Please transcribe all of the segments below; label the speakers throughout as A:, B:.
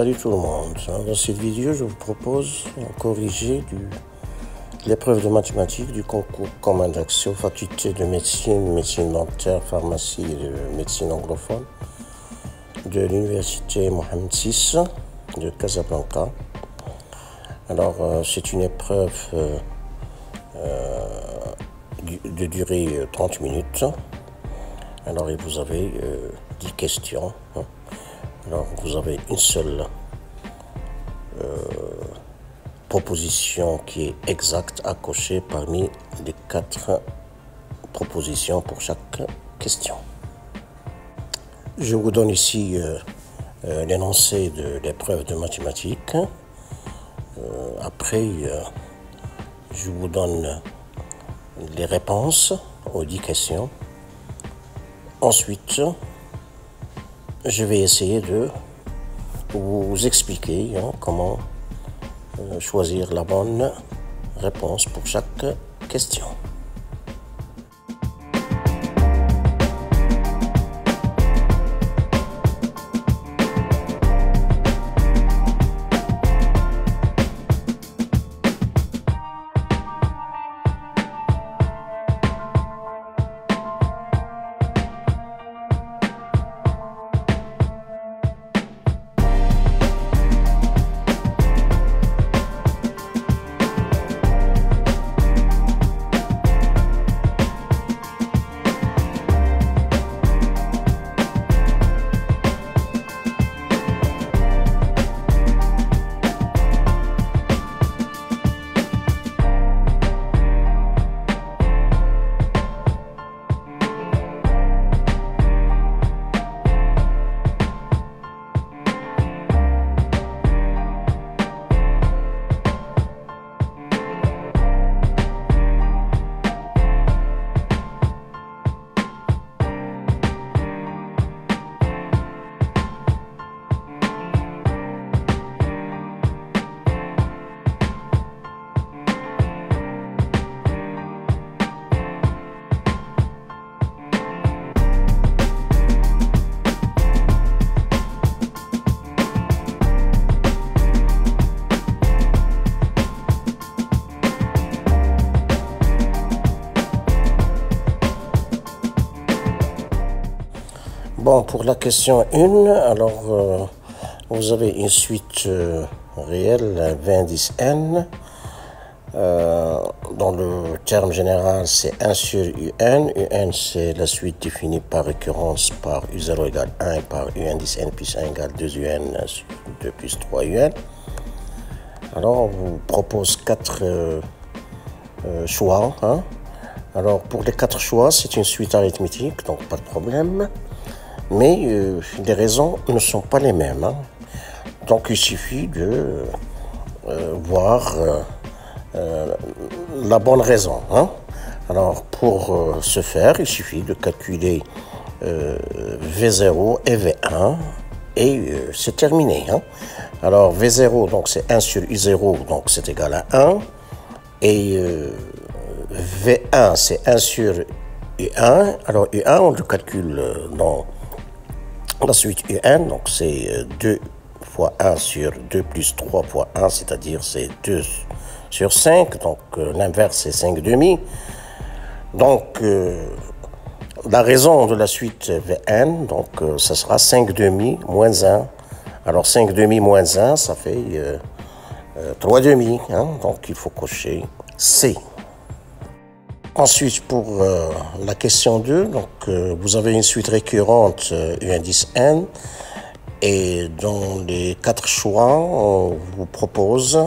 A: Salut tout le monde. Dans cette vidéo, je vous propose de corriger l'épreuve de mathématiques du concours commun d'accès aux facultés de médecine, médecine dentaire, pharmacie et de médecine anglophone de l'université Mohamed VI de Casablanca. Alors, c'est une épreuve de durée 30 minutes. Alors, et vous avez 10 questions. Alors, vous avez une seule proposition qui est exacte à cocher parmi les 4 propositions pour chaque question. Je vous donne ici l'énoncé de l'épreuve de mathématiques. Après, je vous donne les réponses aux 10 questions. Ensuite, je vais essayer de vous expliquer comment choisir la bonne réponse pour chaque question. Bon, pour la question 1, alors vous avez une suite réelle V indice n. Dans le terme général, c'est 1 sur UN. UN, c'est la suite définie par récurrence par U0 égale 1 et par U indice n plus 1 égale 2 UN sur 2 plus 3 UN. Alors, on vous propose 4 choix. Alors, pour les 4 choix, c'est une suite arithmétique, donc pas de problème. Mais les raisons ne sont pas les mêmes. Donc il suffit de voir la bonne raison. Alors pour ce faire, il suffit de calculer V0 et V1 et c'est terminé. Alors V0, donc c'est 1 sur U0, donc c'est égal à 1. Et V1, c'est 1 sur U1. Alors U1, on le calcule dans la suite UN, donc c'est 2 fois 1 sur 2 plus 3 fois 1, c'est-à-dire c'est 2 sur 5, donc l'inverse c'est 5 demi. Donc la raison de la suite VN, donc ça sera 5 demi moins 1. Alors 5 demi moins 1, ça fait 3 demi, donc il faut cocher C. Ensuite, pour la question 2, donc, vous avez une suite récurrente U indice n et dans les 4 choix, on vous propose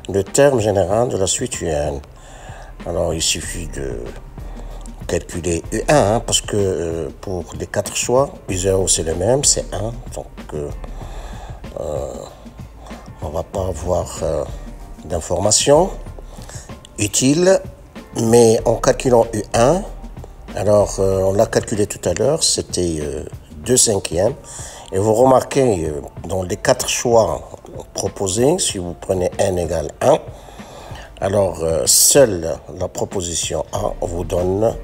A: le terme général de la suite UN. Alors, il suffit de calculer U1 parce que pour les 4 choix, U0 c'est le même, c'est 1. Donc, on ne va pas avoir d'informations utiles. Mais en calculant U1, alors on l'a calculé tout à l'heure, c'était 2 cinquièmes. Et vous remarquez, dans les 4 choix proposés, si vous prenez n égale 1, alors seule la proposition A vous donne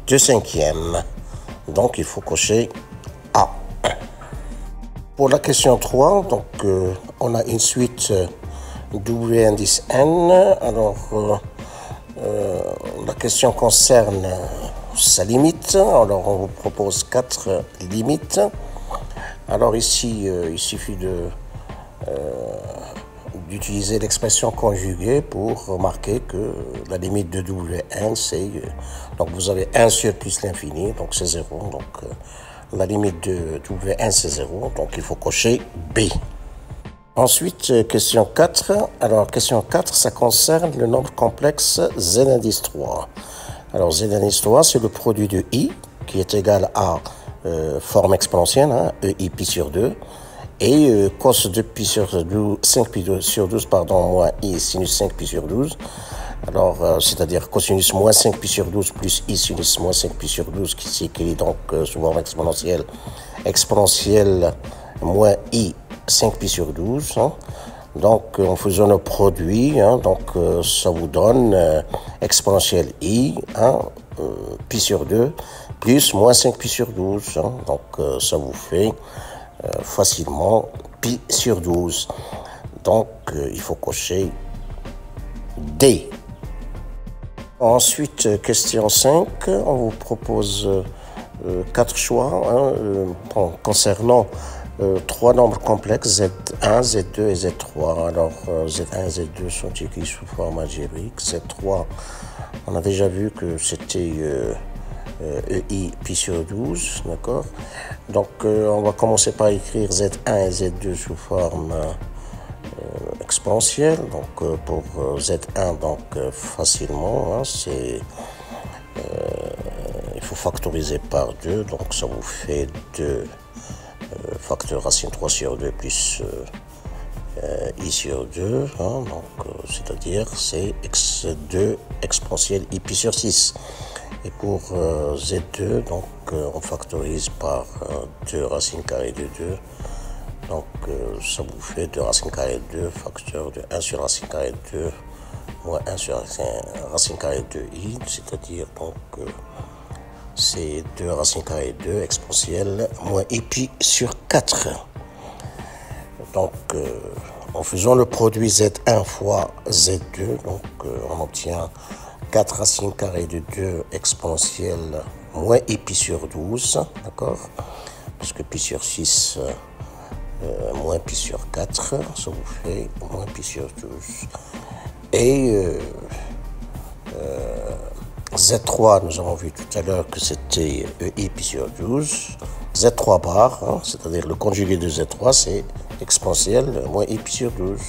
A: 2 cinquièmes. Donc il faut cocher A. Pour la question 3, donc, on a une suite W indice N. Alors, la question concerne sa limite. Alors, on vous propose 4 limites. Alors ici, il suffit d'utiliser l'expression conjuguée pour remarquer que la limite de Wn, c'est... donc vous avez 1 sur plus l'infini, donc c'est 0. Donc la limite de Wn, c'est 0. Donc il faut cocher B. Ensuite, question 4. Alors, question 4, ça concerne le nombre complexe z indice 3. Alors, z indice 3, c'est le produit de i, qui est égal à forme exponentielle, hein, ei pi sur 2, et cos de pi sur 12, 5 pi sur 12, pardon, moins i sinus 5 pi sur 12. Alors, c'est-à-dire cosinus moins 5 pi sur 12 plus i sinus moins 5 pi sur 12, qui s'écrit donc sous forme exponentielle, moins i 5 pi sur 12. Hein. Donc, en faisant le produit, hein, donc, ça vous donne exponentielle i, hein, pi sur 2, plus moins 5 pi sur 12. Hein. Donc, ça vous fait facilement pi sur 12. Donc, il faut cocher D. Ensuite, question 5, on vous propose 4 choix hein, concernant 3 nombres complexes, Z1, Z2 et Z3. Alors, Z1 et Z2 sont écrits sous forme algébrique. Z3, on a déjà vu que c'était EI pi sur 12, d'accord? Donc, on va commencer par écrire Z1 et Z2 sous forme exponentielle. Donc, pour Z1, donc facilement, hein, c'est... il faut factoriser par 2, donc ça vous fait 2 facteur racine 3 sur 2 plus i sur 2, hein, donc c'est-à-dire c'est x2 exponentielle i pi sur 6. Et pour z2, donc on factorise par 2 racine carrée de 2, donc ça vous fait 2 racine carrée de 2 facteur de 1 sur racine carrée de 2 moins 1 sur racine carrée de i, c'est-à-dire donc c'est 2 racine carrée de 2 exponentielle moins i pi sur 4. Donc, en faisant le produit Z1 fois Z2, donc on obtient 4 racine carrée de 2 exponentielle moins i pi sur 12, d'accord? Puisque pi sur 6 moins pi sur 4, ça vous fait moins pi sur 12. Et Z3, nous avons vu tout à l'heure que c'était EI pi sur 12. Z3 bar, hein, c'est-à-dire le conjugué de Z3, c'est exponentielle moins I pi sur 12.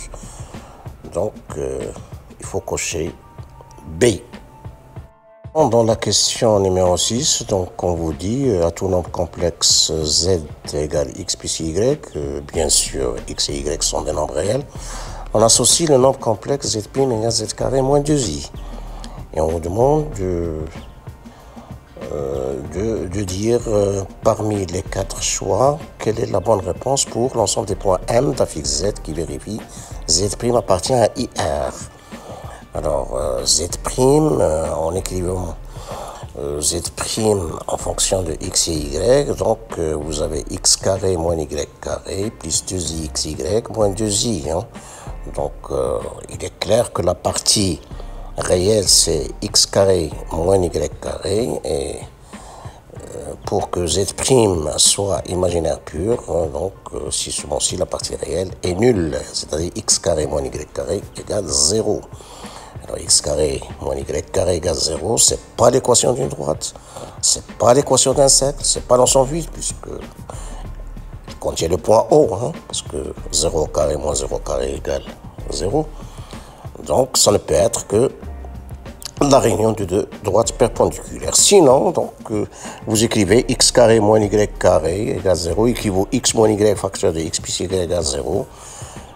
A: Donc, il faut cocher B. Dans la question numéro 6, donc on vous dit à tout nombre complexe Z égale X plus Y, bien sûr X et Y sont des nombres réels, on associe le nombre complexe Z' égale Z carré moins 2i. Et on vous demande de dire parmi les 4 choix, quelle est la bonne réponse pour l'ensemble des points M d'affixe Z qui vérifie Z' appartient à IR. Alors, Z' en écrivant Z' en fonction de X et Y, donc vous avez X carré moins Y carré plus 2i XY moins 2i. Hein. Donc, il est clair que la partie réel, c'est x carré moins y carré, et pour que z' soit imaginaire pur, donc si la partie réelle est nulle, c'est-à-dire x carré moins y carré égale 0. Alors x carré moins y carré égale 0, c'est pas l'équation d'une droite, c'est pas l'équation d'un cercle, c'est pas l'ensemble vide, puisque il contient le point O, hein, parce que 0 carré moins 0 carré égale 0. Donc, ça ne peut être que la réunion de deux droites perpendiculaires. Sinon, donc, vous écrivez x carré moins y carré égale 0, équivaut x moins y facteur de x plus y égale 0,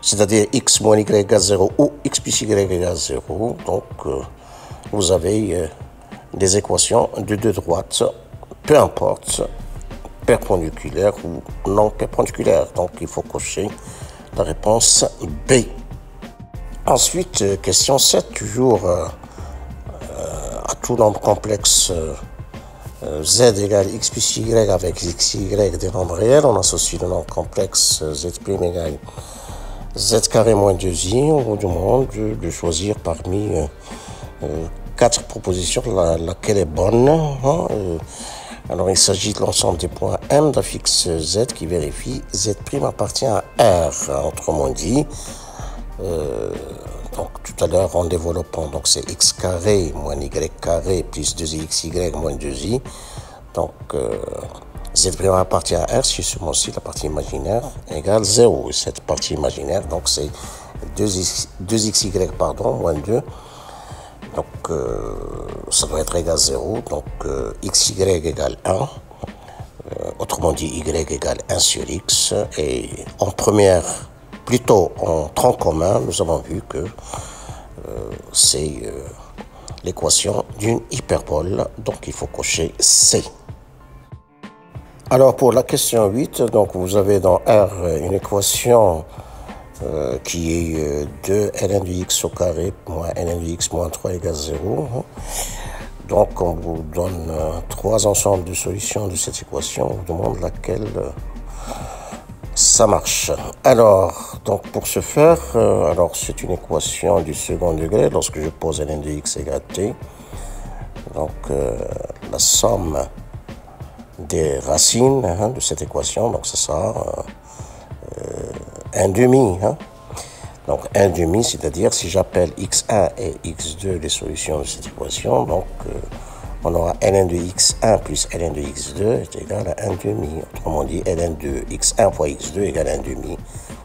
A: c'est-à-dire x moins y égale 0 ou x plus y égale 0. Donc, vous avez des équations de deux droites, peu importe, perpendiculaires ou non perpendiculaires. Donc, il faut cocher la réponse B. Ensuite, question 7, toujours à tout nombre complexe Z égale x plus y avec xy des nombres réels, on associe le nombre complexe z' égale z carré moins 2i. On vous demande de choisir parmi 4 propositions laquelle est bonne. Alors il s'agit de l'ensemble des points M d'un fixe z qui vérifie z' appartient à R. Autrement dit, donc tout à l'heure en développant, donc c'est x carré moins y carré plus 2xy moins 2i. Donc z' appartient à R si seulement si la partie imaginaire égale 0. Et cette partie imaginaire, donc c'est 2xy pardon, moins 2. Donc ça doit être égal à 0. Donc xy égale 1. Autrement dit, y égale 1 sur x. Et en première, plutôt en tronc commun, nous avons vu que c'est l'équation d'une hyperbole. Donc il faut cocher C. Alors pour la question 8, donc vous avez dans R une équation qui est 2 ln de x au carré moins ln de x moins 3 égale 0. Donc on vous donne 3 ensembles de solutions de cette équation, on vous demande laquelle ça marche. Alors, donc pour ce faire, alors c'est une équation du second degré lorsque je pose ln de x égale t. Donc la somme des racines de cette équation, donc ça sera 1 demi. Donc 1 demi, c'est-à-dire si j'appelle x1 et x2 les solutions de cette équation, donc on aura ln de x1 plus ln de x2 est égal à 1 demi. Autrement dit, ln de x1 fois x2 égale 1 demi.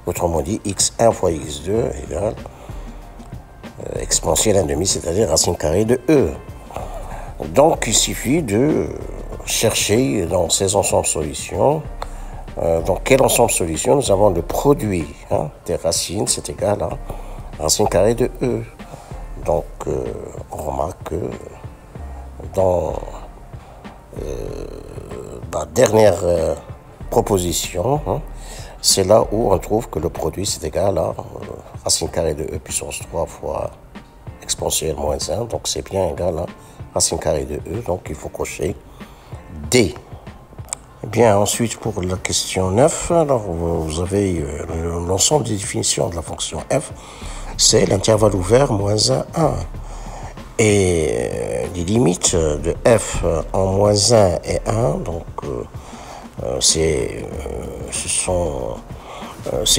A: Autrement dit, x1 fois x2 égale exponentielle 1 demi, c'est-à-dire racine carrée de e. Donc il suffit de chercher dans ces ensembles solutions. Dans quel ensemble de solutions nous avons le produit des racines, c'est égal à racine carrée de e. Donc on remarque que dans la dernière proposition, c'est là où on trouve que le produit c'est égal à racine carrée de e puissance 3 fois exponentielle moins 1. Donc c'est bien égal à racine carrée de e. Donc il faut cocher D. Bien, ensuite, pour la question 9, alors vous avez l'ensemble des définitions de la fonction f, c'est l'intervalle ouvert moins 1, 1. Et les limites de f en moins 1 et 1, donc c'est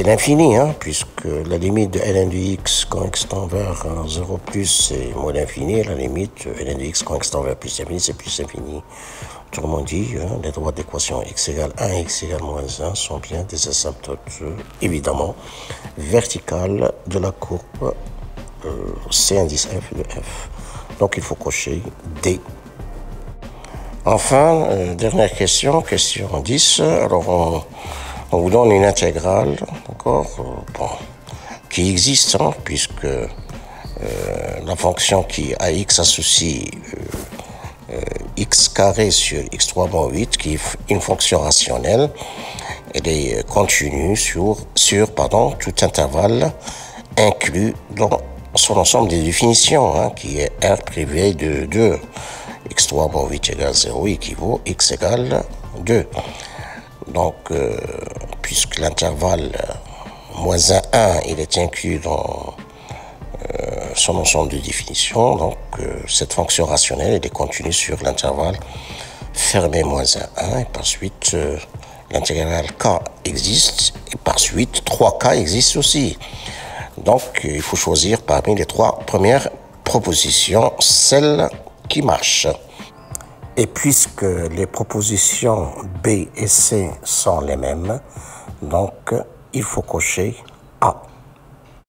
A: l'infini, puisque la limite de ln de x quand x tend vers 0 plus, c'est moins l'infini, la limite ln de x quand x tend vers plus l'infini, c'est plus l'infini. Autrement dit, les droits d'équation x égale 1 et x égale moins 1 sont bien des asymptotes, évidemment, verticales de la courbe C indice f de f. Donc il faut cocher D. Enfin, dernière question, question 10. Alors on vous donne une intégrale, d'accord, qui existe, puisque la fonction qui à x associe x carré sur x3 moins 8, qui est une fonction rationnelle, elle est continue sur tout intervalle inclus dans son ensemble des définitions, qui est R privé de 2. x3 moins 8 égale 0 équivaut x égale 2. Donc, puisque l'intervalle moins 1, 1, il est inclus dans son ensemble de définitions, donc cette fonction rationnelle elle est continue sur l'intervalle fermé moins 1, 1, et par suite l'intégrale k existe, et par suite 3k existe aussi. Donc il faut choisir parmi les 3 premières propositions celle qui marche. Et puisque les propositions B et C sont les mêmes, donc il faut cocher A.